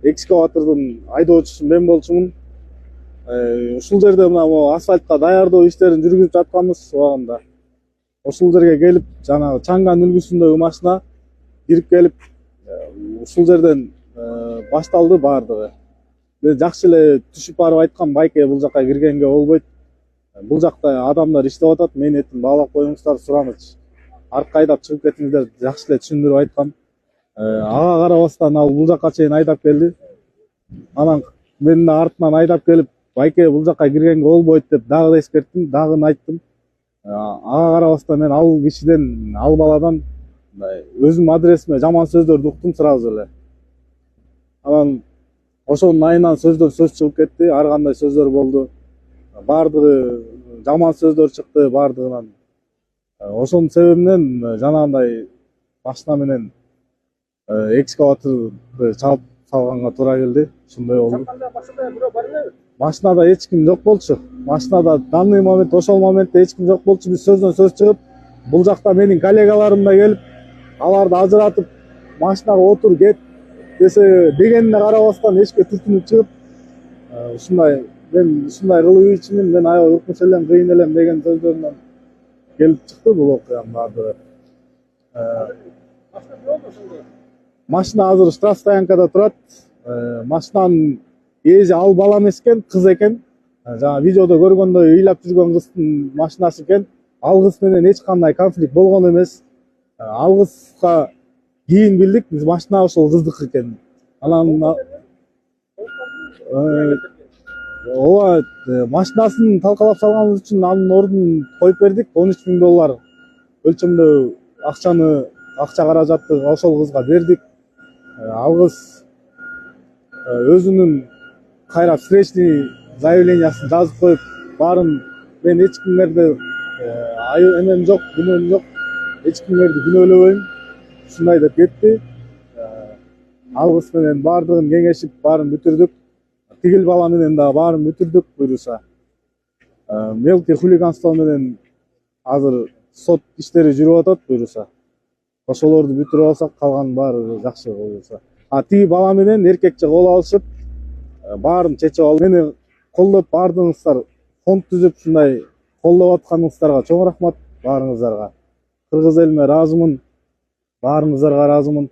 экскаватордун айдоочусу мен болчумун. Ушул жерде мына асфальтка даярдоо иштерин жүргүзүп жатканбыз убагында. Ушул жерге келип, жанагы Чанган үлгүсүндөгү машина кирип келип, ушул жерден башталды баардыгы. Мен жакшы эле түшүп барып айткам, байке бул жака киргенге болбойт. Бул жакта адамдар иштеп атат, менин этимди баалап коюңуздар, сураныч. Артка айдап чыгып кетиңиздер, жакшы эле түшүндүрүп айткам. Ага карабастан ал бул жака чейин айдап келди. Анан мен да артынан айдап келип, байке бул жака киргенге болбойт деп дагы да эскерттим, дагы айттым. Ага карабастан мен ал кишиден, ал баладан өзүм адресиме жаман сөздөрдү уктум сразу эле. Анан ошонун айынан сөздөн сөз чыгып кетти, ар кандай сөздөр болду. Баардыгы жаман сөздөр чыкты баардыгынан. Ошонун себебинен жанагындай машина менен экскаваторду чалып салганга туура келди. Ушундай болду. Машинада бирөө бар элеби? Машинада эч ким жок болчу. Машинада данный момент, ошол моментте эч ким жок болчу. Биз сөздөн сөз чыгып, бул жакта менин коллегаларым да келип, аларды ажыратып, машинага отур кет десе дегенине карабастан эшикке түртүнүп чыгып, ушундай мен ушундай кылуу үчүн мен аябай укмуш элем, кыйын элем деген сөздөрүнөн келип чыкты бул окуянын баардыгы. Машина азыр штрафстоянкада турат. Машинанын ээси ал бала эмес экен, кыз экен. Жана видеодо көргөндөй ыйлап жүргөн кыздын машинасы экен. Ал кыз менен эч кандай конфликт болгон эмес. Ал кызга кийин билдик, биз машина ошол кыздыкы экен. Анан ооба машинасын талкалап салганыбыз үчүн анын ордун коюп бердик. $13.000 өлчөмдө акча каражатты ошол кызга бердик. Ал кыз өзүнүн кайра встречный заявлениясын жазып коюп, баарын мен эч кимдерди эмем жок, күнөөм жок, эч кимдерди күнөөлөбөйм, ушундай деп кетти. Ал кыз менен баардыгын кеңешип, баарын бүтүрдүк. Тигил бала менен да баарын бүтүрдүк буюрса. Мелкий хулиганство менен азыр сот иштери жүрүп атат буюрса. Ошолорду бүтүрүп алсак, калган баары жакшы буюрса. Тиги бала менен эркекче кол алышып, баарын чечип алып, мени колдоп баардыгыңыздар фонд түзүп, ушундай колдоп атканыңыздарга чоң рахмат баарыңыздарга. Кыргыз элине ыраазымын, баарыңыздарга ыраазымын.